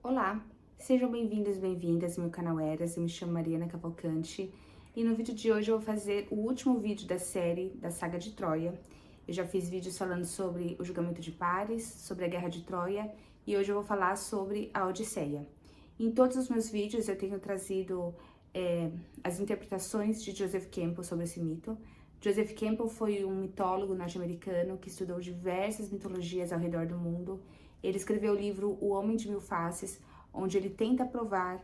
Olá, sejam bem-vindos e bem-vindas ao meu canal Eras. Eu me chamo Mariana Cavalcante e no vídeo de hoje eu vou fazer o último vídeo da série da Saga de Troia. Eu já fiz vídeos falando sobre o julgamento de Paris, sobre a Guerra de Troia e hoje eu vou falar sobre a Odisseia. Em todos os meus vídeos eu tenho trazido as interpretações de Joseph Campbell sobre esse mito. Joseph Campbell foi um mitólogo norte-americano que estudou diversas mitologias ao redor do mundo. Ele escreveu o livro O Homem de Mil Faces, onde ele tenta provar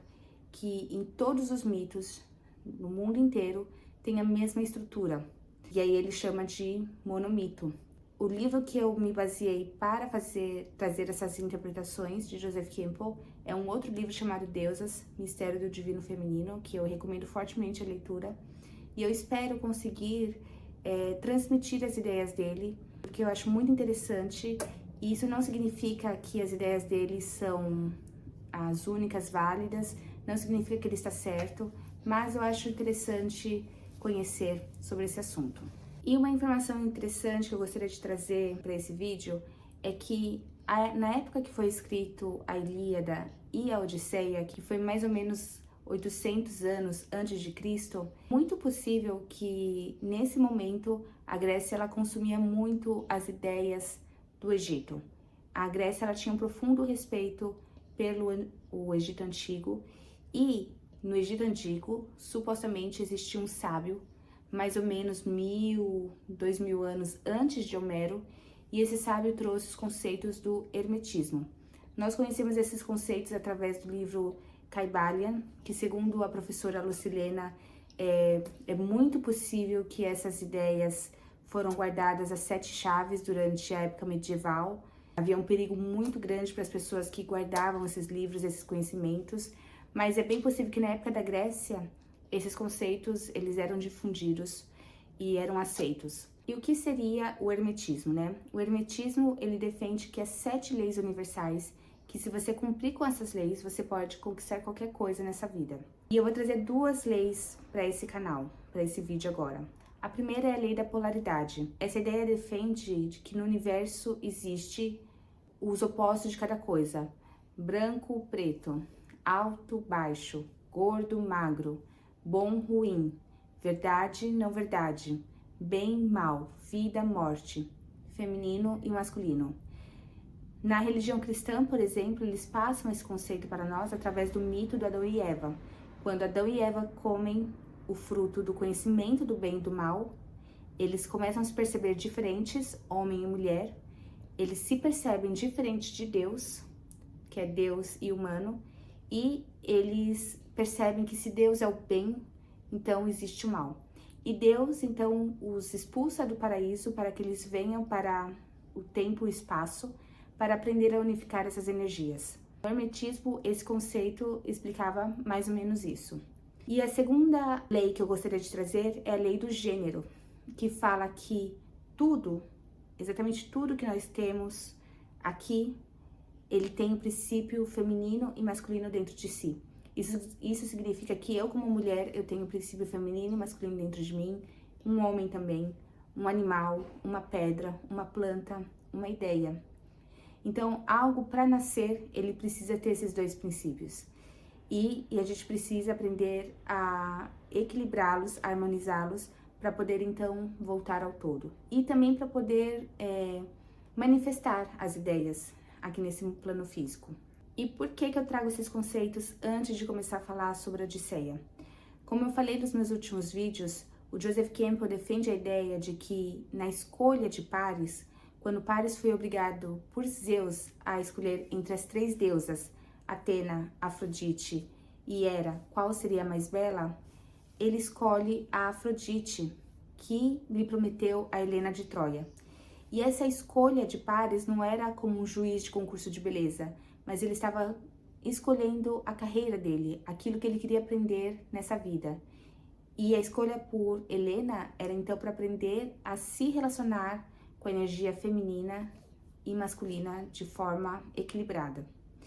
que em todos os mitos, no mundo inteiro, tem a mesma estrutura. E aí ele chama de monomito. O livro que eu me baseei para trazer essas interpretações de Joseph Campbell é um outro livro chamado Deusas, Mistério do Divino Feminino, que eu recomendo fortemente a leitura. E eu espero conseguir transmitir as ideias dele, porque eu acho muito interessante. E isso não significa que as ideias dele são as únicas válidas, não significa que ele está certo, mas eu acho interessante conhecer sobre esse assunto. E uma informação interessante que eu gostaria de trazer para esse vídeo é que na época que foi escrito a Ilíada e a Odisseia, que foi mais ou menos 800 anos antes de Cristo, muito possível que nesse momento a Grécia ela consumia muito as ideias do Egito. A Grécia ela tinha um profundo respeito pelo o Egito Antigo e no Egito Antigo supostamente existia um sábio mais ou menos 1000, 2000 anos antes de Homero, e esse sábio trouxe os conceitos do hermetismo. Nós conhecemos esses conceitos através do livro Kybalion, que segundo a professora Lucilena, é muito possível que essas ideias foram guardadas às 7 chaves durante a época medieval. Havia um perigo muito grande para as pessoas que guardavam esses livros, esses conhecimentos, mas é bem possível que na época da Grécia, esses conceitos, eles eram difundidos e eram aceitos. E o que seria o hermetismo, né? O hermetismo, ele defende que as 7 leis universais, que se você cumprir com essas leis, você pode conquistar qualquer coisa nessa vida. E eu vou trazer 2 leis para esse canal, para esse vídeo agora. A primeira é a lei da polaridade. Essa ideia defende de que no universo existe os opostos de cada coisa. Branco, preto, alto, baixo, gordo, magro, bom, ruim, verdade, não verdade, bem, mal, vida, morte, feminino e masculino. Na religião cristã, por exemplo, eles passam esse conceito para nós através do mito do Adão e Eva. Quando Adão e Eva comem o fruto do conhecimento do bem e do mal, eles começam a se perceber diferentes, homem e mulher. Eles se percebem diferentes de Deus, que é Deus e humano, e eles percebem que se Deus é o bem, então existe o mal. E Deus, então, os expulsa do paraíso para que eles venham para o tempo e o espaço para aprender a unificar essas energias. No hermetismo, esse conceito explicava mais ou menos isso. E a segunda lei que eu gostaria de trazer é a lei do gênero, que fala que tudo, exatamente tudo que nós temos aqui, ele tem o princípio feminino e masculino dentro de si. Isso significa que eu, como mulher, eu tenho o princípio feminino e masculino dentro de mim, um homem também, um animal, uma pedra, uma planta, uma ideia. Então, algo para nascer, ele precisa ter esses 2 princípios. E a gente precisa aprender a equilibrá-los, harmonizá-los, para poder, então, voltar ao todo. E também para poder manifestar as ideias aqui nesse plano físico. E por que eu trago esses conceitos antes de começar a falar sobre a Odisseia? Como eu falei nos meus últimos vídeos, o Joseph Campbell defende a ideia de que na escolha de Paris, quando Paris foi obrigado por Zeus a escolher entre as 3 deusas, Atena, Afrodite e Hera, qual seria a mais bela, ele escolhe a Afrodite, que lhe prometeu a Helena de Troia. E essa escolha de Paris não era como um juiz de concurso de beleza, mas ele estava escolhendo a carreira dele, aquilo que ele queria aprender nessa vida. E a escolha por Helena era então para aprender a se relacionar com a energia feminina e masculina de forma equilibrada.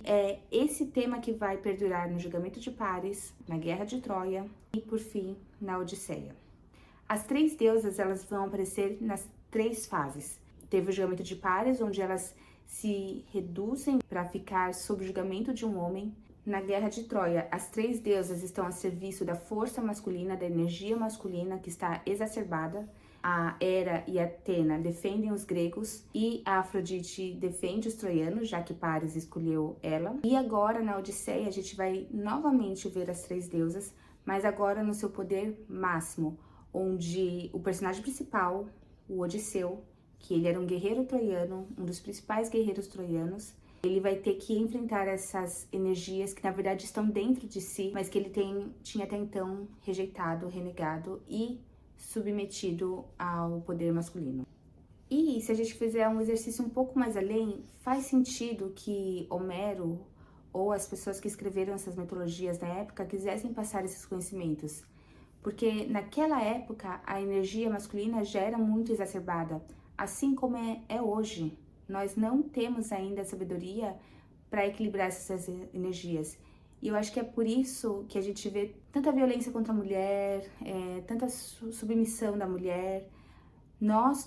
É esse tema que vai perdurar no julgamento de Paris, na Guerra de Troia e, por fim, na Odisseia. As 3 deusas, elas vão aparecer nas 3 fases. Teve o julgamento de Paris, onde elas se reduzem para ficar sob o julgamento de um homem. Na Guerra de Troia, as 3 deusas estão a serviço da força masculina, da energia masculina que está exacerbada. A Hera e a Atena defendem os gregos e a Afrodite defende os troianos, já que Paris escolheu ela. E agora, na Odisseia, a gente vai novamente ver as 3 deusas, mas agora no seu poder máximo, onde o personagem principal, o Odisseu, que ele era um guerreiro troiano, um dos principais guerreiros troianos, ele vai ter que enfrentar essas energias que na verdade estão dentro de si, mas que ele tinha até então rejeitado, renegado e submetido ao poder masculino. E se a gente fizer um exercício um pouco mais além, faz sentido que Homero ou as pessoas que escreveram essas mitologias na época quisessem passar esses conhecimentos, porque naquela época a energia masculina já era muito exacerbada, assim como é hoje. Nós não temos ainda a sabedoria para equilibrar essas energias. E eu acho que é por isso que a gente vê tanta violência contra a mulher, tanta submissão da mulher.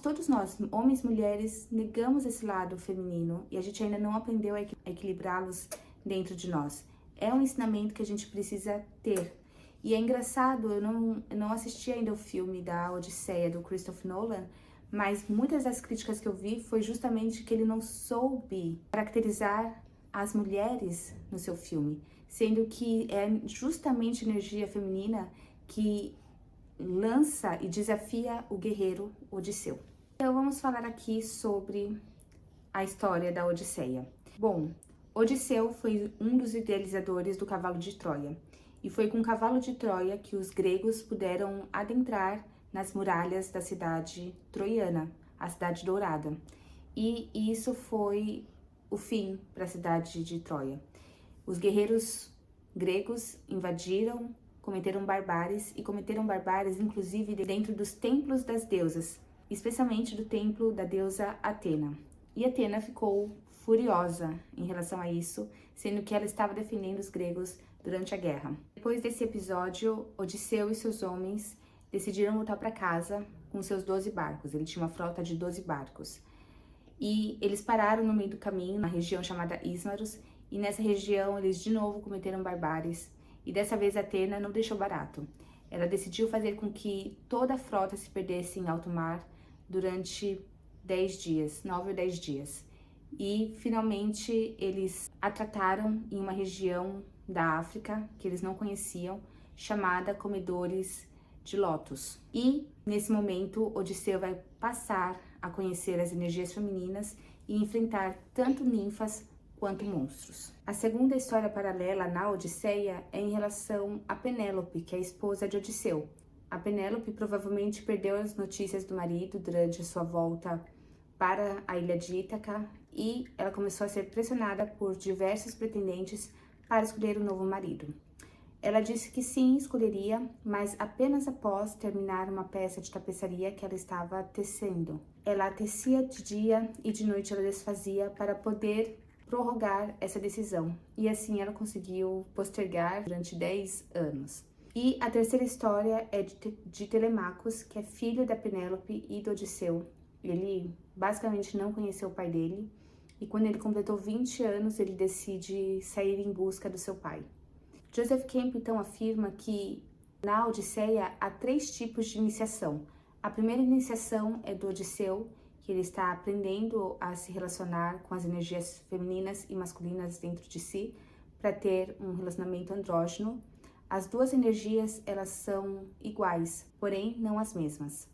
Todos nós, homens e mulheres, negamos esse lado feminino e a gente ainda não aprendeu a equilibrá-los dentro de nós. É um ensinamento que a gente precisa ter. E é engraçado, eu não assisti ainda o filme da Odisseia, do Christopher Nolan, mas muitas das críticas que eu vi foi justamente que ele não soube caracterizar as mulheres no seu filme, sendo que é justamente a energia feminina que lança e desafia o guerreiro Odisseu. Então vamos falar aqui sobre a história da Odisseia. Bom, Odisseu foi um dos idealizadores do cavalo de Troia, e foi com o cavalo de Troia que os gregos puderam adentrar nas muralhas da cidade troiana, a cidade dourada. E isso foi o fim para a cidade de Troia. Os guerreiros gregos invadiram, cometeram barbáries inclusive dentro dos templos das deusas, especialmente do templo da deusa Atena. E Atena ficou furiosa em relação a isso, sendo que ela estava defendendo os gregos durante a guerra. Depois desse episódio, Odisseu e seus homens decidiram voltar para casa com seus 12 barcos. Ele tinha uma frota de 12 barcos. E eles pararam no meio do caminho, na região chamada Ismaros, e nessa região eles de novo cometeram barbáries. E dessa vez Atena não deixou barato. Ela decidiu fazer com que toda a frota se perdesse em alto mar durante 10 dias, 9 ou 10 dias. E finalmente eles atracaram em uma região da África que eles não conheciam, chamada Comedores de Lótus. E nesse momento Odisseu vai passar a conhecer as energias femininas e enfrentar tanto ninfas quanto monstros. A segunda história paralela na Odisseia é em relação a Penélope, que é a esposa de Odisseu. A Penélope provavelmente perdeu as notícias do marido durante a sua volta para a ilha de Ítaca e ela começou a ser pressionada por diversos pretendentes para escolher um novo marido. Ela disse que sim, escolheria, mas apenas após terminar uma peça de tapeçaria que ela estava tecendo. Ela tecia de dia e de noite ela desfazia para poder prorrogar essa decisão. E assim ela conseguiu postergar durante 10 anos. E a terceira história é de Telemacos, que é filho da Penélope e do Odisseu. Ele basicamente não conheceu o pai dele. E quando ele completou 20 anos, ele decide sair em busca do seu pai. Joseph Campbell, então, afirma que na Odisseia há 3 tipos de iniciação. A primeira iniciação é do Odisseu, que ele está aprendendo a se relacionar com as energias femininas e masculinas dentro de si, para ter um relacionamento andrógeno. As duas energias, elas são iguais, porém não as mesmas.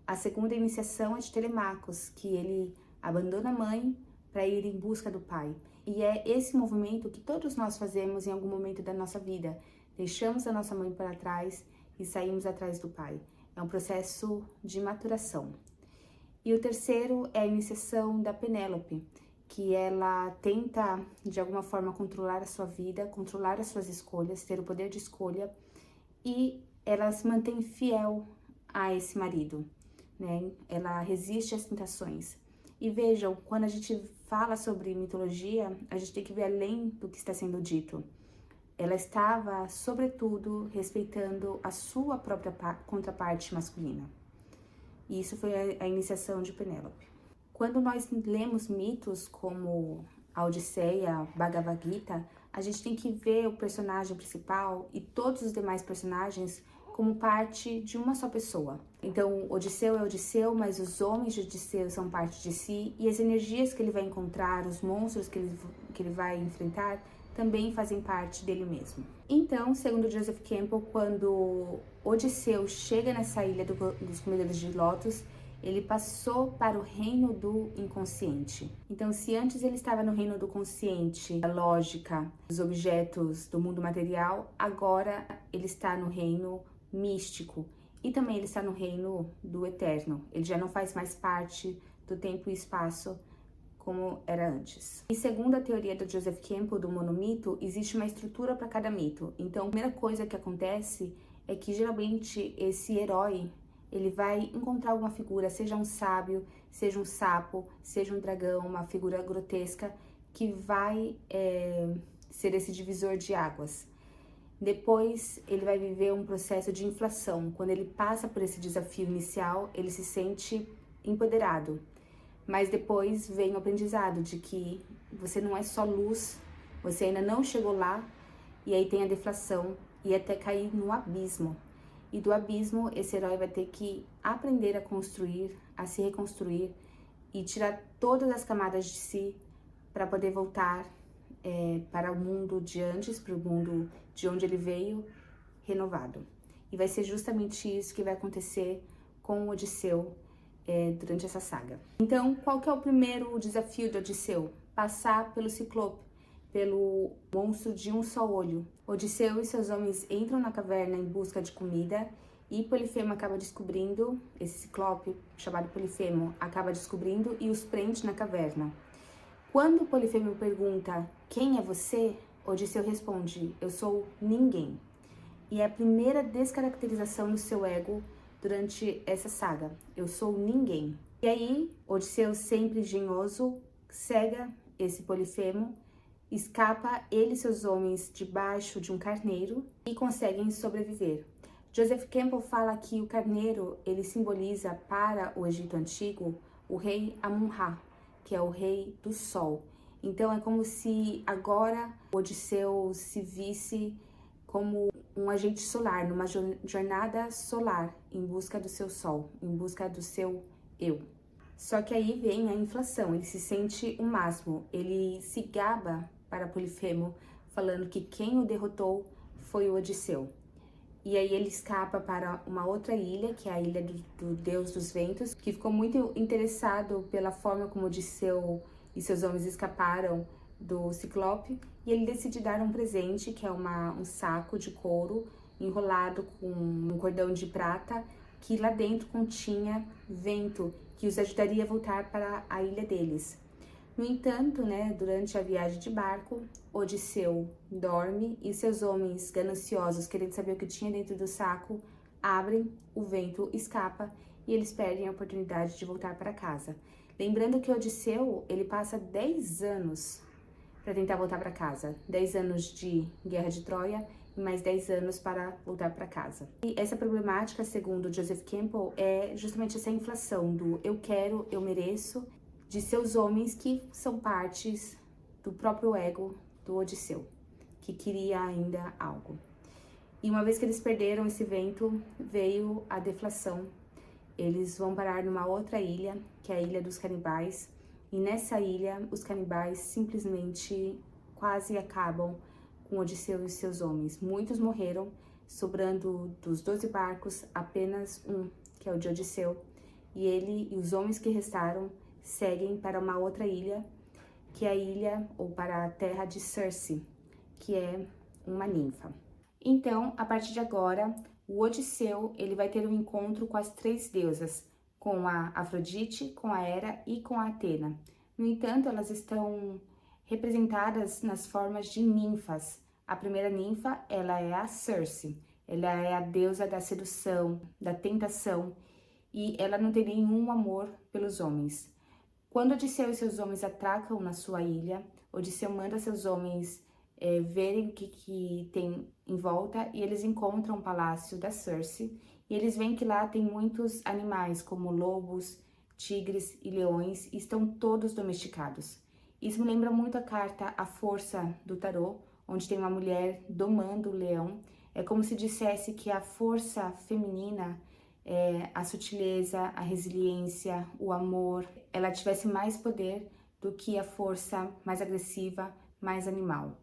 A segunda iniciação é de Telemacos, que ele abandona a mãe para ir em busca do pai. E é esse movimento que todos nós fazemos em algum momento da nossa vida. Deixamos a nossa mãe para trás e saímos atrás do pai. É um processo de maturação. E o terceiro é a iniciação da Penélope, que ela tenta, de alguma forma, controlar a sua vida, controlar as suas escolhas, ter o poder de escolha, e ela se mantém fiel a esse marido, né? Ela resiste às tentações. E vejam, quando a gente fala sobre mitologia, a gente tem que ver além do que está sendo dito. Ela estava, sobretudo, respeitando a sua própria contraparte masculina. E isso foi a iniciação de Penélope. Quando nós lemos mitos como a Odisseia, Bhagavad Gita, a gente tem que ver o personagem principal e todos os demais personagens como parte de uma só pessoa. Então, Odisseu é Odisseu, mas os homens de Odisseu são parte de si, e as energias que ele vai encontrar, os monstros que ele vai enfrentar, também fazem parte dele mesmo. Então, segundo Joseph Campbell, quando Odisseu chega nessa ilha dos comedores de lótus, ele passou para o reino do inconsciente. Então, se antes ele estava no reino do consciente, da lógica, dos objetos do mundo material, agora ele está no reino místico, e também ele está no reino do eterno. Ele já não faz mais parte do tempo e espaço como era antes. E segundo a teoria do Joseph Campbell do monomito, existe uma estrutura para cada mito. Então, a primeira coisa que acontece é que geralmente esse herói, ele vai encontrar alguma figura, seja um sábio, seja um sapo, seja um dragão, uma figura grotesca, que vai ser esse divisor de águas. Depois, ele vai viver um processo de inflação. Quando ele passa por esse desafio inicial, ele se sente empoderado. Mas depois vem o aprendizado de que você não é só luz, você ainda não chegou lá, e aí tem a deflação e até cair no abismo. E do abismo, esse herói vai ter que aprender a construir, a se reconstruir e tirar todas as camadas de si para poder voltar para o mundo de antes, para o mundo de onde ele veio, renovado. E vai ser justamente isso que vai acontecer com o Odisseu durante essa saga. Então, qual que é o primeiro desafio de Odisseu? Passar pelo Ciclope, pelo monstro de um só olho. Odisseu e seus homens entram na caverna em busca de comida e Polifemo acaba descobrindo, esse Ciclope chamado Polifemo acaba descobrindo e os prende na caverna. Quando Polifemo pergunta, quem é você? Odisseu responde, eu sou ninguém. E é a primeira descaracterização do seu ego durante essa saga, eu sou ninguém. E aí, Odisseu, sempre engenhoso, cega esse Polifemo, escapa ele e seus homens debaixo de um carneiro e conseguem sobreviver. Joseph Campbell fala que o carneiro, ele simboliza para o Egito Antigo o rei Amun-Ra, que é o rei do sol. Então é como se agora Odisseu se visse como um agente solar, numa jornada solar, em busca do seu sol, em busca do seu eu. Só que aí vem a inflação, ele se sente o máximo, ele se gaba para Polifemo, falando que quem o derrotou foi o Odisseu. E aí ele escapa para uma outra ilha, que é a ilha do Deus dos Ventos, que ficou muito interessado pela forma como Odisseu e seus homens escaparam do Ciclope, e ele decide dar um presente, que é um saco de couro enrolado com um cordão de prata, que lá dentro continha vento, que os ajudaria a voltar para a ilha deles. No entanto, durante a viagem de barco, Odisseu dorme e seus homens gananciosos, querendo saber o que tinha dentro do saco, abrem, o vento escapa e eles perdem a oportunidade de voltar para casa. Lembrando que Odisseu, ele passa 10 anos para tentar voltar para casa. 10 anos de Guerra de Troia e mais 10 anos para voltar para casa. E essa problemática, segundo Joseph Campbell, é justamente essa inflação do eu quero, eu mereço, de seus homens que são partes do próprio ego do Odisseu, que queria ainda algo. E uma vez que eles perderam esse vento, veio a deflação. Eles vão parar numa outra ilha, que é a Ilha dos Canibais, e nessa ilha os canibais simplesmente quase acabam com Odisseu e seus homens. Muitos morreram, sobrando dos 12 barcos apenas um, que é o de Odisseu, e ele e os homens que restaram seguem para uma outra ilha, que é a ilha, ou para a terra de Circe, que é uma ninfa. Então, a partir de agora, o Odisseu, ele vai ter um encontro com as 3 deusas, com a Afrodite, com a Hera e com a Atena. No entanto, elas estão representadas nas formas de ninfas. A primeira ninfa, ela é a Circe, ela é a deusa da sedução, da tentação, e ela não tem nenhum amor pelos homens. Quando Odisseu e seus homens atracam na sua ilha, Odisseu manda seus homens verem o que tem em volta e eles encontram o palácio da Circe e eles veem que lá tem muitos animais, como lobos, tigres e leões e estão todos domesticados. Isso me lembra muito a carta A Força do Tarô, onde tem uma mulher domando o leão. É como se dissesse que a força feminina, a sutileza, a resiliência, o amor, ela tivesse mais poder do que a força mais agressiva, mais animal.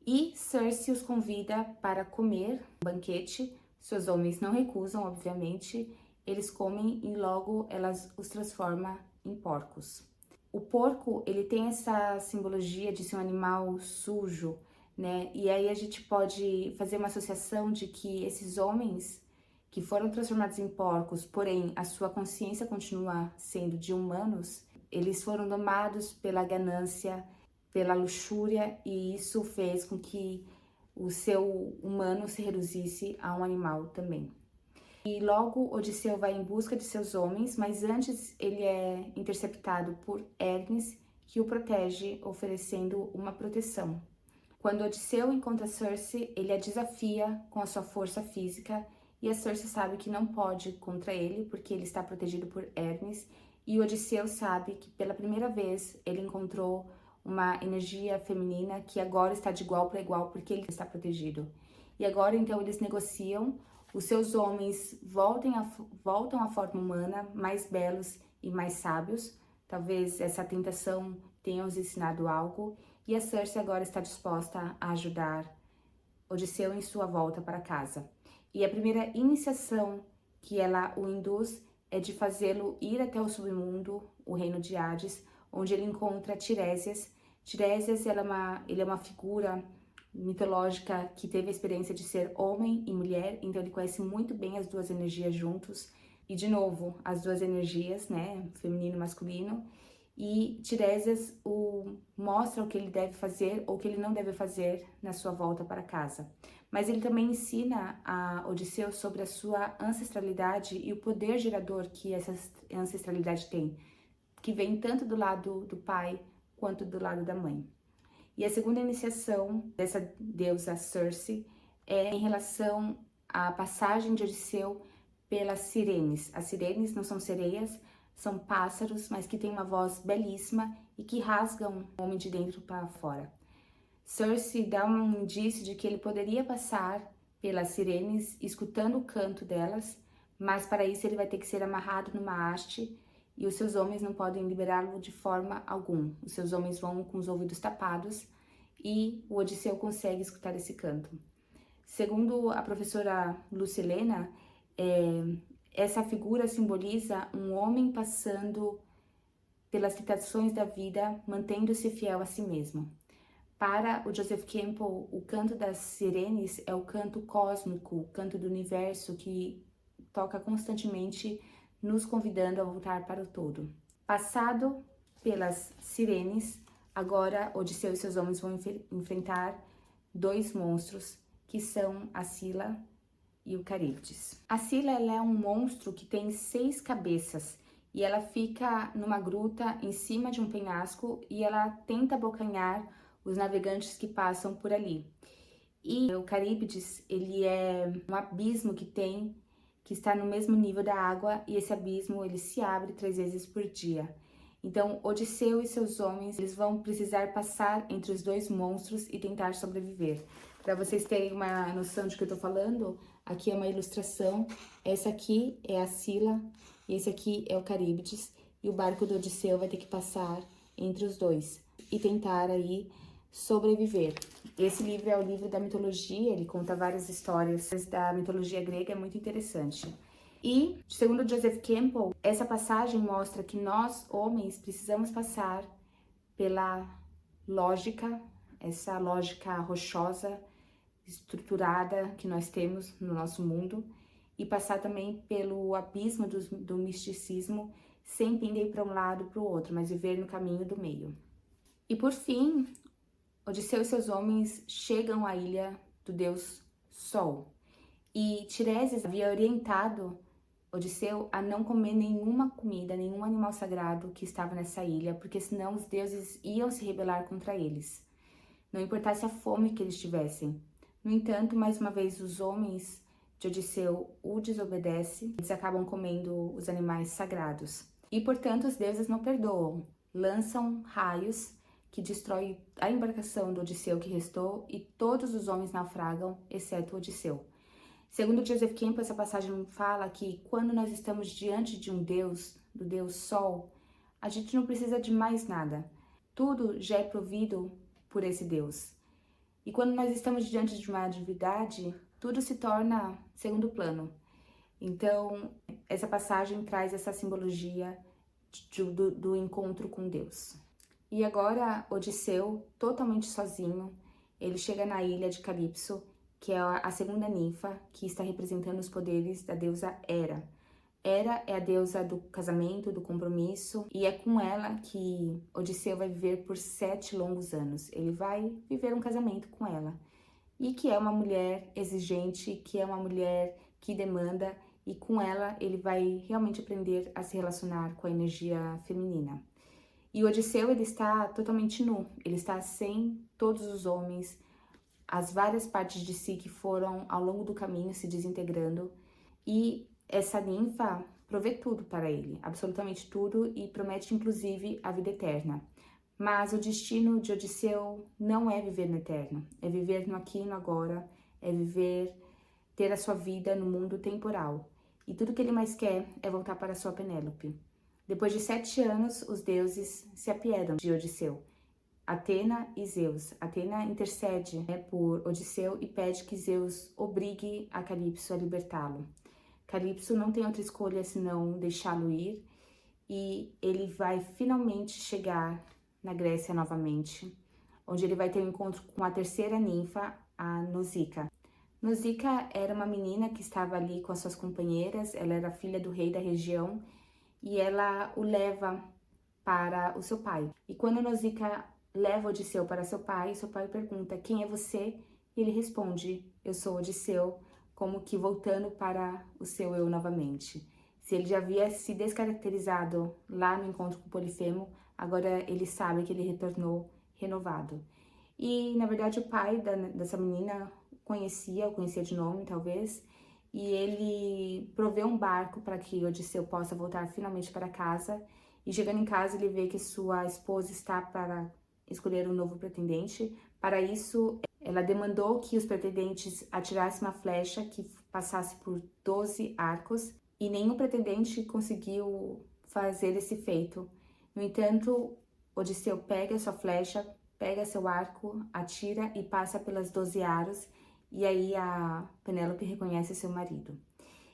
E Cersei os convida para comer um banquete. Seus homens não recusam, obviamente. Eles comem e logo ela os transforma em porcos. O porco, ele tem essa simbologia de ser um animal sujo, né? E aí a gente pode fazer uma associação de que esses homens que foram transformados em porcos, porém a sua consciência continua sendo de humanos, eles foram domados pela ganância, pela luxúria, e isso fez com que o seu humano se reduzisse a um animal também. E logo Odisseu vai em busca de seus homens, mas antes ele é interceptado por Hermes, que o protege, oferecendo uma proteção. Quando Odisseu encontra Cersei, ele a desafia com a sua força física, e a Cersei sabe que não pode contra ele, porque ele está protegido por Hermes, e Odisseu sabe que pela primeira vez ele encontrou uma energia feminina que agora está de igual para igual, porque ele está protegido. E agora então eles negociam, os seus homens voltam à forma humana, mais belos e mais sábios. Talvez essa tentação tenha os ensinado algo, e a Cersei agora está disposta a ajudar Odisseu em sua volta para casa. E a primeira iniciação que ela o induz é de fazê-lo ir até o submundo, o reino de Hades, onde ele encontra Tiresias. Tiresias, ele é uma figura mitológica que teve a experiência de ser homem e mulher, então ele conhece muito bem as duas energias juntos. E de novo, as duas energias, né, feminino e masculino. E Tiresias mostra o que ele deve fazer ou o que ele não deve fazer na sua volta para casa. Mas ele também ensina a Odisseu sobre a sua ancestralidade e o poder gerador que essa ancestralidade tem, que vem tanto do lado do pai quanto do lado da mãe. E a segunda iniciação dessa deusa Cersei é em relação à passagem de Odisseu pelas sirenes. As sirenes não são sereias, são pássaros, mas que têm uma voz belíssima e que rasgam o homem de dentro para fora. Cersei dá um indício de que ele poderia passar pelas sirenes escutando o canto delas, mas para isso ele vai ter que ser amarrado numa haste e os seus homens não podem liberá-lo de forma alguma. Os seus homens vão com os ouvidos tapados e o Odisseu consegue escutar esse canto. Segundo a professora Lucilena, essa figura simboliza um homem passando pelas tentações da vida, mantendo-se fiel a si mesmo. Para o Joseph Campbell, o canto das sirenes é o canto cósmico, o canto do universo que toca constantemente, nos convidando a voltar para o todo. Passado pelas sirenes, agora Odisseu e seus homens vão enfrentar dois monstros, que são a Scylla e o Caríbdes. A Scylla, ela é um monstro que tem 6 cabeças e ela fica numa gruta em cima de um penhasco e ela tenta abocanhar os navegantes que passam por ali. E o Caríbdes, ele é um abismo que está no mesmo nível da água, e esse abismo ele se abre 3 vezes por dia. Então, Odisseu e seus homens, eles vão precisar passar entre os dois monstros e tentar sobreviver. Para vocês terem uma noção de que eu tô falando, aqui é uma ilustração. Essa aqui é a Scylla e esse aqui é o Caríbdes, e o barco do Odisseu vai ter que passar entre os dois e tentar aí sobreviver. Esse livro é o livro da mitologia, ele conta várias histórias da mitologia grega, é muito interessante. E, segundo Joseph Campbell, essa passagem mostra que nós, homens, precisamos passar pela lógica, essa lógica rochosa, estruturada que nós temos no nosso mundo, e passar também pelo abismo do misticismo, sem pender para um lado ou para o outro, mas viver no caminho do meio. E por fim, Odisseu e seus homens chegam à ilha do deus Sol. E Tiresias havia orientado Odisseu a não comer nenhuma comida, nenhum animal sagrado que estava nessa ilha, porque senão os deuses iam se rebelar contra eles, não importasse a fome que eles tivessem. No entanto, mais uma vez, os homens de Odisseu o desobedecem, eles acabam comendo os animais sagrados. E, portanto, os deuses não perdoam, lançam raios que destroem a embarcação do Odisseu que restou e todos os homens naufragam, exceto Odisseu. Segundo Joseph Campbell, essa passagem fala que quando nós estamos diante de um Deus, do Deus Sol, a gente não precisa de mais nada. Tudo já é provido por esse Deus. E quando nós estamos diante de uma divindade, tudo se torna segundo plano. Então, essa passagem traz essa simbologia do encontro com Deus. E agora, Odisseu, totalmente sozinho, ele chega na ilha de Calipso, que é a segunda ninfa, que está representando os poderes da deusa Hera. Hera é a deusa do casamento, do compromisso, e é com ela que Odisseu vai viver por 7 longos anos. Ele vai viver um casamento com ela. E que é uma mulher exigente, que é uma mulher que demanda, e com ela ele vai realmente aprender a se relacionar com a energia feminina. E o Odisseu, ele está totalmente nu, ele está sem todos os homens, as várias partes de si que foram ao longo do caminho se desintegrando, e essa ninfa provê tudo para ele, absolutamente tudo, e promete inclusive a vida eterna. Mas o destino de Odisseu não é viver no eterno, é viver no aqui e no agora, é ter a sua vida no mundo temporal. E tudo que ele mais quer é voltar para sua Penélope. Depois de 7 anos, os deuses se apiedam de Odisseu. Atena e Zeus. Atena intercede por Odisseu e pede que Zeus obrigue a Calipso a libertá-lo. Calipso não tem outra escolha senão deixá-lo ir, e ele vai finalmente chegar na Grécia novamente, onde ele vai ter um encontro com a terceira ninfa, a Nausicaa. Nausicaa era uma menina que estava ali com as suas companheiras, ela era filha do rei da região, e ela o leva para o seu pai. E quando Nausicaa leva Odisseu para seu pai pergunta: quem é você? E ele responde: eu sou Odisseu, como que voltando para o seu eu novamente. Se ele já havia se descaracterizado lá no encontro com Polifemo, agora ele sabe que ele retornou renovado. E, na verdade, o pai dessa menina o conhecia de nome, talvez, e ele provê um barco para que Odisseu possa voltar finalmente para casa. E chegando em casa, ele vê que sua esposa está para escolher um novo pretendente. Para isso, ela demandou que os pretendentes atirassem uma flecha que passasse por 12 arcos, e nenhum pretendente conseguiu fazer esse feito. No entanto, Odisseu pega sua flecha, pega seu arco, atira e passa pelas 12 aros, e aí a Penélope reconhece seu marido.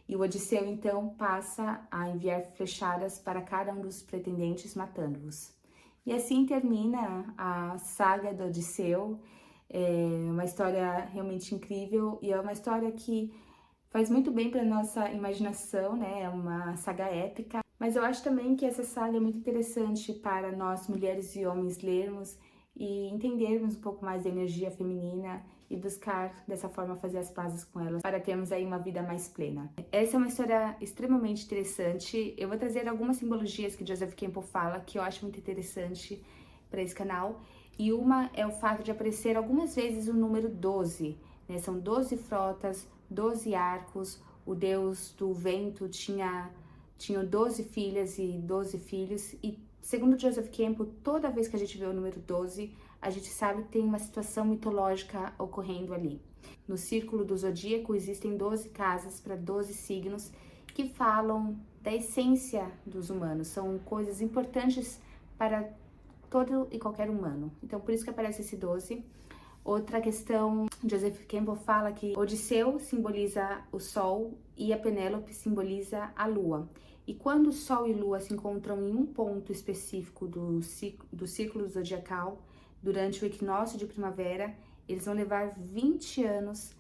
E o Odisseu então passa a enviar flechadas para cada um dos pretendentes, matando-os. E assim termina a saga do Odisseu. É uma história realmente incrível, e é uma história que faz muito bem para nossa imaginação, né? É uma saga épica. Mas eu acho também que essa saga é muito interessante para nós, mulheres e homens, lermos e entendermos um pouco mais da energia feminina e buscar dessa forma fazer as pazes com elas para termos aí uma vida mais plena. Essa é uma história extremamente interessante. Eu vou trazer algumas simbologias que Joseph Campbell fala que eu acho muito interessante para esse canal. E uma é o fato de aparecer algumas vezes o número 12, né? São 12 frotas, 12 arcos. O deus do vento tinha 12 filhas e 12 filhos, e segundo Joseph Campbell, toda vez que a gente vê o número 12, a gente sabe que tem uma situação mitológica ocorrendo ali. No círculo do zodíaco existem 12 casas para 12 signos que falam da essência dos humanos, são coisas importantes para todo e qualquer humano. Então, por isso que aparece esse 12. Outra questão, Joseph Campbell fala que Odisseu simboliza o Sol e a Penélope simboliza a Lua. E quando o Sol e Lua se encontram em um ponto específico do círculo zodiacal, durante o equinócio de primavera, eles vão levar 20 anos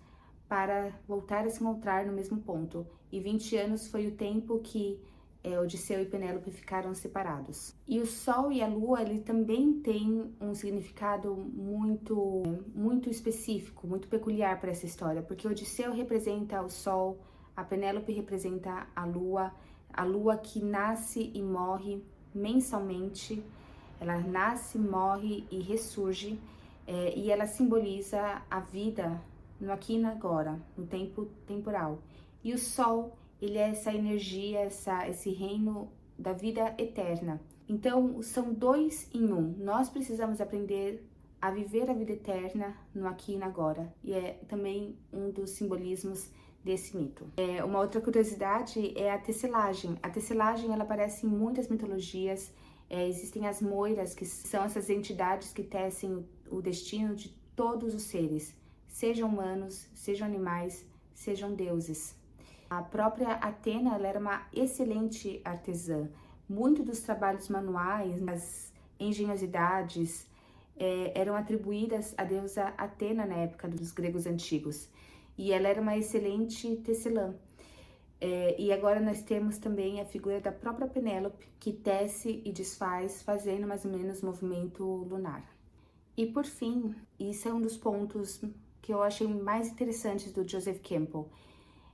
para voltar a se encontrar no mesmo ponto. E 20 anos foi o tempo que Odisseu e Penélope ficaram separados. E o Sol e a Lua, ele também tem um significado muito específico, muito peculiar para essa história, porque Odisseu representa o Sol, a Penélope representa a Lua que nasce e morre mensalmente. Ela nasce, morre e ressurge, e ela simboliza a vida no aqui e no agora, no tempo temporal. E o Sol, ele é essa energia, esse reino da vida eterna. Então, são dois em um. Nós precisamos aprender a viver a vida eterna no aqui e no agora. E é também um dos simbolismos desse mito. Uma outra curiosidade é a tecelagem. A tecelagem, ela aparece em muitas mitologias. Existem as moiras, que são essas entidades que tecem o destino de todos os seres, sejam humanos, sejam animais, sejam deuses. A própria Atena, ela era uma excelente artesã. Muitos dos trabalhos manuais, as engenhosidades, eram atribuídas à deusa Atena na época dos gregos antigos. E ela era uma excelente tecelã. E agora nós temos também a figura da própria Penélope, que tece e desfaz, fazendo mais ou menos movimento lunar. E por fim, isso é um dos pontos que eu achei mais interessantes do Joseph Campbell.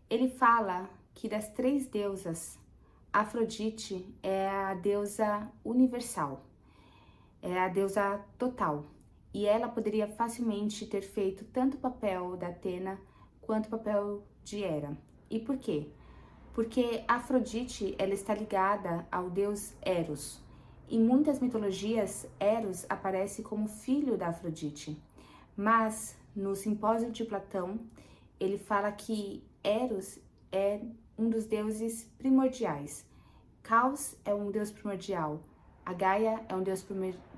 Ele fala que das três deusas, Afrodite é a deusa universal, é a deusa total. E ela poderia facilmente ter feito tanto o papel da Atena quanto o papel de Hera. E por quê? Porque Afrodite, ela está ligada ao deus Eros. Em muitas mitologias, Eros aparece como filho da Afrodite. Mas no Simpósio de Platão, ele fala que Eros é um dos deuses primordiais. Caos é um deus primordial. A Gaia é um deus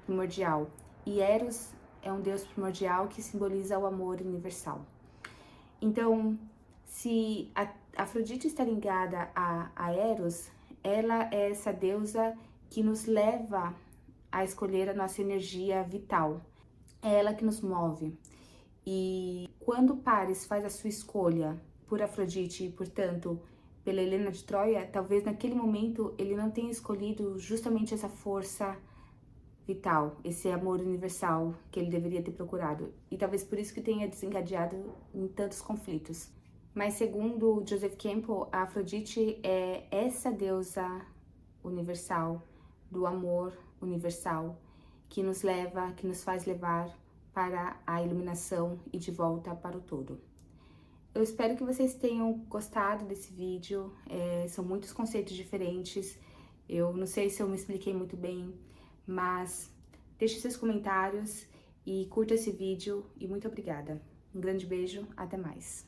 primordial. E Eros é um deus primordial que simboliza o amor universal. Então, se a Afrodite está ligada a Eros, ela é essa deusa que nos leva a escolher a nossa energia vital. É ela que nos move. E quando Paris faz a sua escolha por Afrodite e, portanto, pela Helena de Troia, talvez naquele momento ele não tenha escolhido justamente essa força vital, esse amor universal que ele deveria ter procurado. E talvez por isso que tenha desencadeado em tantos conflitos. Mas segundo Joseph Campbell, a Afrodite é essa deusa universal, do amor universal, que nos leva, que nos faz levar para a iluminação e de volta para o todo. Eu espero que vocês tenham gostado desse vídeo. São muitos conceitos diferentes. Eu não sei se eu me expliquei muito bem, mas deixe seus comentários e curta esse vídeo. E muito obrigada. Um grande beijo, até mais.